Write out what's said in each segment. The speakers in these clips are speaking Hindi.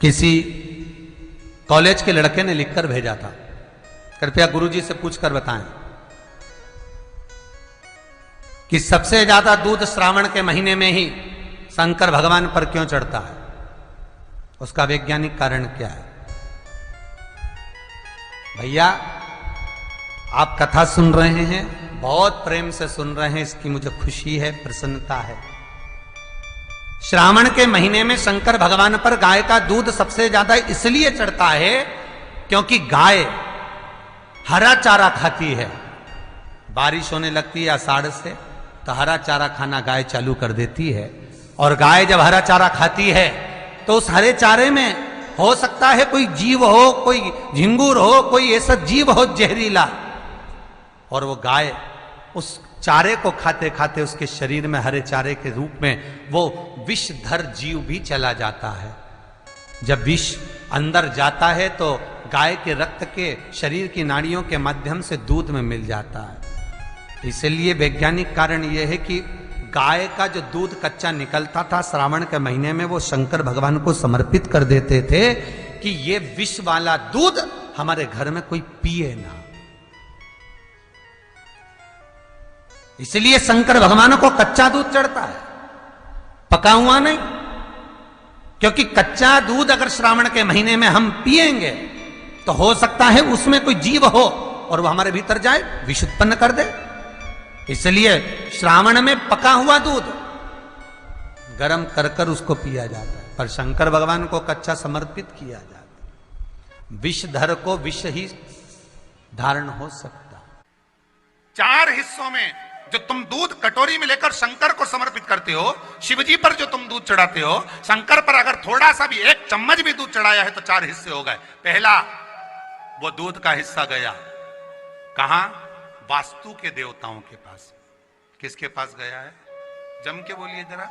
किसी कॉलेज के लड़के ने लिखकर भेजा था, कृपया गुरुजी से पूछकर बताएं कि सबसे ज्यादा दूध श्रावण के महीने में ही शंकर भगवान पर क्यों चढ़ता है, उसका वैज्ञानिक कारण क्या है। भैया आप कथा सुन रहे हैं, बहुत प्रेम से सुन रहे हैं, इसकी मुझे खुशी है, प्रसन्नता है। श्रावण के महीने में शंकर भगवान पर गाय का दूध सबसे ज्यादा इसलिए चढ़ता है क्योंकि गाय हरा चारा खाती है। बारिश होने लगती है आषाढ़ से तो हरा चारा खाना गाय चालू कर देती है, और गाय जब हरा चारा खाती है तो उस हरे चारे में हो सकता है कोई जीव हो, कोई झिंगुर हो, कोई ऐसा जीव हो जहरीला, और वो गाय उस चारे को खाते खाते उसके शरीर में हरे चारे के रूप में वो विषधर जीव भी चला जाता है। जब विष अंदर जाता है तो गाय के रक्त के शरीर की नाड़ियों के माध्यम से दूध में मिल जाता है। इसलिए वैज्ञानिक कारण यह है कि गाय का जो दूध कच्चा निकलता था श्रावण के महीने में, वो शंकर भगवान को समर्पित कर देते थे कि ये विष वाला दूध हमारे घर में कोई पिए ना। इसलिए शंकर भगवान को कच्चा दूध चढ़ता है, पका हुआ नहीं। क्योंकि कच्चा दूध अगर श्रावण के महीने में हम पिएंगे तो हो सकता है उसमें कोई जीव हो और वो हमारे भीतर जाए, विष उत्पन्न कर दे। इसलिए श्रावण में पका हुआ दूध गर्म कर कर उसको पिया जाता है, पर शंकर भगवान को कच्चा समर्पित किया जाता है। विषधर को विष ही धारण हो सकता। 4 हिस्सों में जो तुम दूध कटोरी में लेकर शंकर को समर्पित करते हो, शिवजी पर जो तुम दूध चढ़ाते हो, शंकर पर अगर थोड़ा सा भी 1 चम्मच भी दूध चढ़ाया है तो 4 हिस्से हो गए। पहला वो दूध का हिस्सा गया कहां? वास्तु के देवताओं के पास। किसके पास गया है? जम के बोलिए जरा।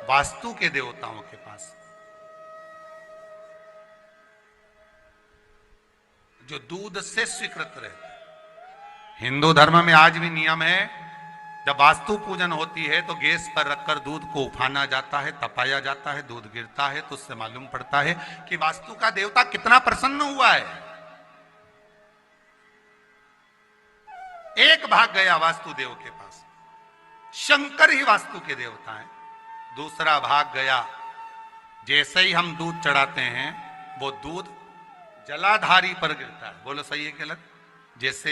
वास्तु के देवताओं के पास। जो दूध से स्वीकृत रहते। हिंदू धर्म में आज भी नियम है, जब वास्तु पूजन होती है तो गैस पर रखकर दूध को उफाना जाता है, तपाया जाता है, दूध गिरता है तो उससे मालूम पड़ता है कि वास्तु का देवता कितना प्रसन्न हुआ है। एक भाग गया वास्तु देव के पास, शंकर ही वास्तु के देवता हैं। दूसरा भाग गया, जैसे ही हम दूध चढ़ाते हैं वो दूध जलाधारी पर गिरता है। बोलो सही है कि गलत? जैसे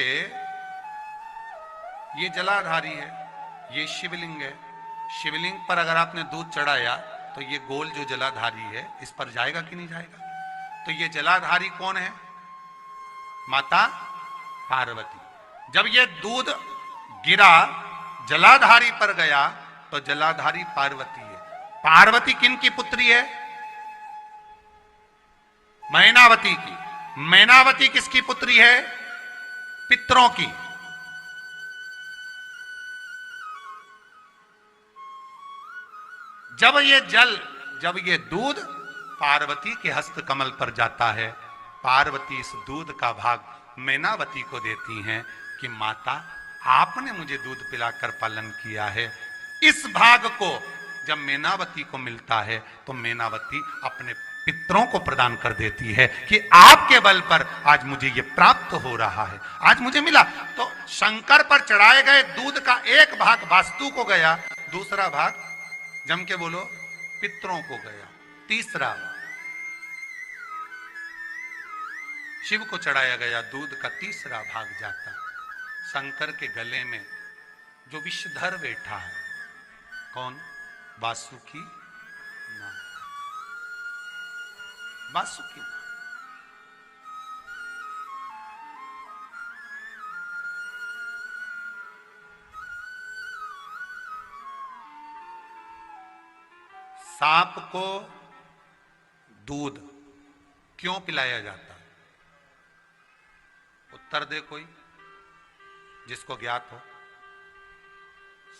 ये जलाधारी है, ये शिवलिंग है, शिवलिंग पर अगर आपने दूध चढ़ाया तो ये गोल जो जलाधारी है इस पर जाएगा कि नहीं जाएगा? तो ये जलाधारी कौन है? माता पार्वती। जब ये दूध गिरा जलाधारी पर गया तो जलाधारी पार्वती है। पार्वती किन की पुत्री है? मैनावती की। मैनावती किसकी पुत्री है? पितरों की। जब ये दूध पार्वती के हस्त कमल पर जाता है, पार्वती इस दूध का भाग मैनावती को देती हैं कि माता आपने मुझे दूध पिलाकर पालन किया है। इस भाग को जब मैनावती को मिलता है तो मैनावती अपने पितरों को प्रदान कर देती है कि आपके बल पर आज मुझे ये प्राप्त हो रहा है, आज मुझे मिला। तो शंकर पर चढ़ाए गए दूध का एक भाग वास्तु को गया, दूसरा भाग जम के बोलो पितरों को गया, तीसरा शिव को चढ़ाया गया दूध का तीसरा भाग जाता शंकर के गले में जो विषधर बैठा है। कौन? वासुकी नाग। वासुकी नाग। सांप को दूध क्यों पिलाया जाता है? उत्तर दे कोई जिसको ज्ञात हो।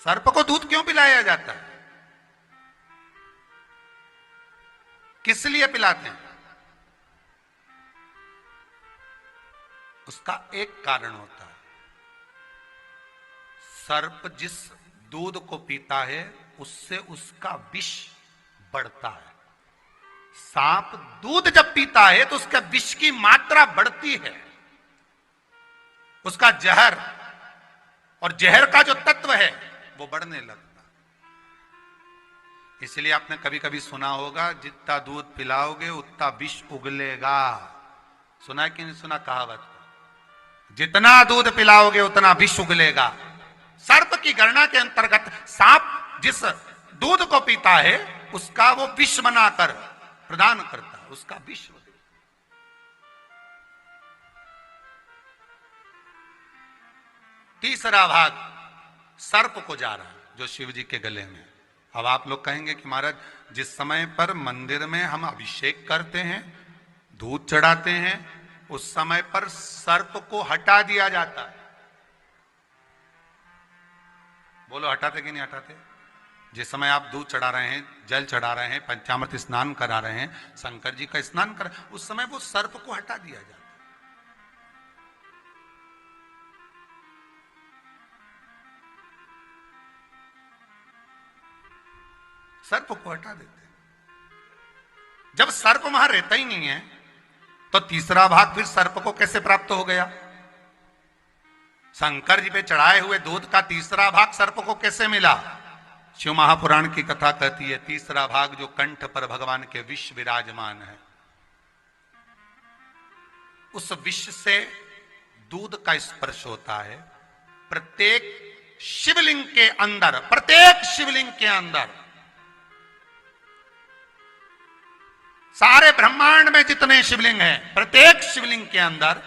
सर्प को दूध क्यों पिलाया जाता है? किस लिए पिलाते हैं? उसका एक कारण होता है, सर्प जिस दूध को पीता है उससे उसका विष बढ़ता है। सांप दूध जब पीता है तो उसका विष की मात्रा बढ़ती है, उसका जहर और जहर का जो तत्व है वो बढ़ने लगता। इसलिए आपने कभी कभी सुना होगा, जितना दूध पिलाओगे उतना विष उगलेगा। सुना कि नहीं सुना कहावत? जितना दूध पिलाओगे उतना विष उगलेगा। सर्प की गणना के अंतर्गत सांप जिस दूध को पीता है उसका वो विष बनाकर प्रदान करता है, उसका विष। तीसरा भाग सर्प को जा रहा है जो शिव जी के गले में। अब आप लोग कहेंगे कि महाराज, जिस समय पर मंदिर में हम अभिषेक करते हैं, दूध चढ़ाते हैं, उस समय पर सर्प को हटा दिया जाता है। बोलो, हटाते कि नहीं हटाते? जिस समय आप दूध चढ़ा रहे हैं, जल चढ़ा रहे हैं, पंचामृत स्नान करा रहे हैं, शंकर जी का स्नान कर, उस समय वो सर्प को हटा दिया जाता है। सर्प को हटा देते हैं। जब सर्प वहां रहता ही नहीं है तो तीसरा भाग फिर सर्प को कैसे प्राप्त हो गया? शंकर जी पे चढ़ाए हुए दूध का तीसरा भाग सर्प को कैसे मिला? शिव महापुराण की कथा कहती है, तीसरा भाग जो कंठ पर भगवान के विष विराजमान है, उस विष से दूध का स्पर्श होता है। प्रत्येक शिवलिंग के अंदर, प्रत्येक शिवलिंग के अंदर, सारे ब्रह्मांड में जितने शिवलिंग हैं, प्रत्येक शिवलिंग के अंदर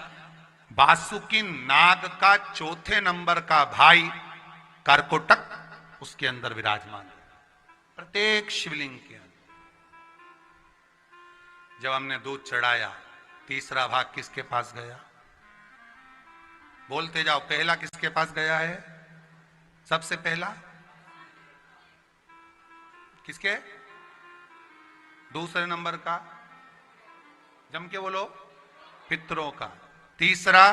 वासुकी नाग का चौथे नंबर का भाई कर्कोटक उसके अंदर विराजमान है। प्रत्येक शिवलिंग के अंदर। जब हमने दूध चढ़ाया, तीसरा भाग किसके पास गया? बोलते जाओ, पहला किसके पास गया है? सबसे पहला किसके? दूसरे नंबर का, जम के बोलो, पितरों का। तीसरा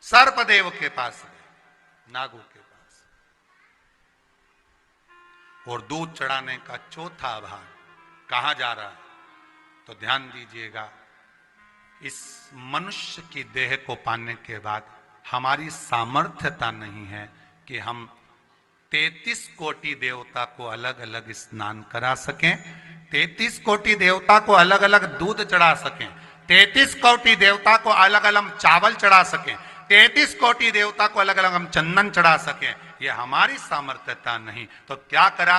सर्पदेव के पास है, नागों के पास। और दूध चढ़ाने का चौथा भाग कहां जा रहा है? तो ध्यान दीजिएगा, इस मनुष्य की देह को पाने के बाद हमारी सामर्थ्यता नहीं है कि हम 33 कोटि देवता को अलग अलग स्नान करा सकें, 33 कोटि देवता को अलग अलग दूध चढ़ा सकें, 33 कोटि देवता को अलग अलग चावल चढ़ा सकें, 33 कोटि देवता को अलग अलग हम चंदन चढ़ा सकें। यह हमारी सामर्थ्यता नहीं। तो क्या करा?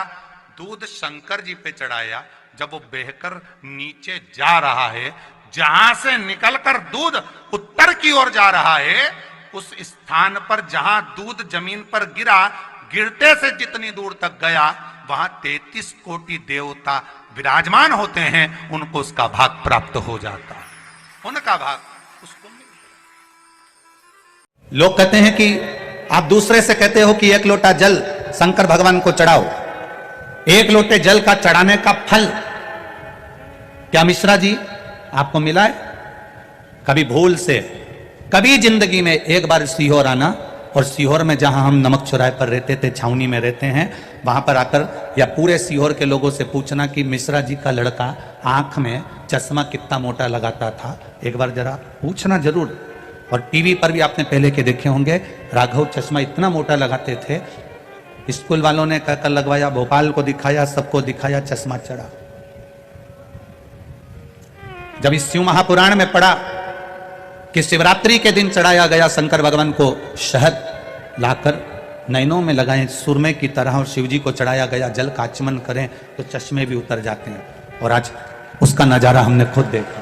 दूध शंकर जी पे चढ़ाया। जब वो बहकर नीचे जा रहा है, जहां से निकलकर दूध उत्तर की ओर जा रहा है, उस स्थान पर जहां दूध जमीन पर गिरा, गिरते से जितनी दूर तक गया, वहां 33 कोटि देवता विराजमान होते हैं, उनको उसका भाग प्राप्त हो जाता है। उनका भाग उसको मिल गया। लोग कहते हैं कि आप दूसरे से कहते हो कि 1 लोटा जल शंकर भगवान को चढ़ाओ। 1 लोटे जल का चढ़ाने का फल क्या मिश्रा जी आपको मिला है? कभी भूल से, कभी जिंदगी में एक बार सीहोर आना, और सीहोर में जहां हम नमक चौराहे पर रहते थे, छावनी में रहते हैं, वहां पर आकर या पूरे सीहोर के लोगों से पूछना कि मिश्रा जी का लड़का आंख में चश्मा कितना मोटा लगाता था। एक बार जरा पूछना जरूर। और टीवी पर भी आपने पहले के देखे होंगे, राघव चश्मा इतना मोटा लगाते थे, स्कूल वालों ने कहकर लगवाया, भोपाल को दिखाया, सबको दिखाया, चश्मा चढ़ा। जब इस शिव महापुराण में पढ़ा कि शिवरात्रि के दिन चढ़ाया गया शंकर भगवान को शहद लाकर नैनों में लगाएं सुरमे की तरह, और शिवजी को चढ़ाया गया जल का आचमन करें तो चश्मे भी उतर जाते हैं, और आज उसका नजारा हमने खुद देखा।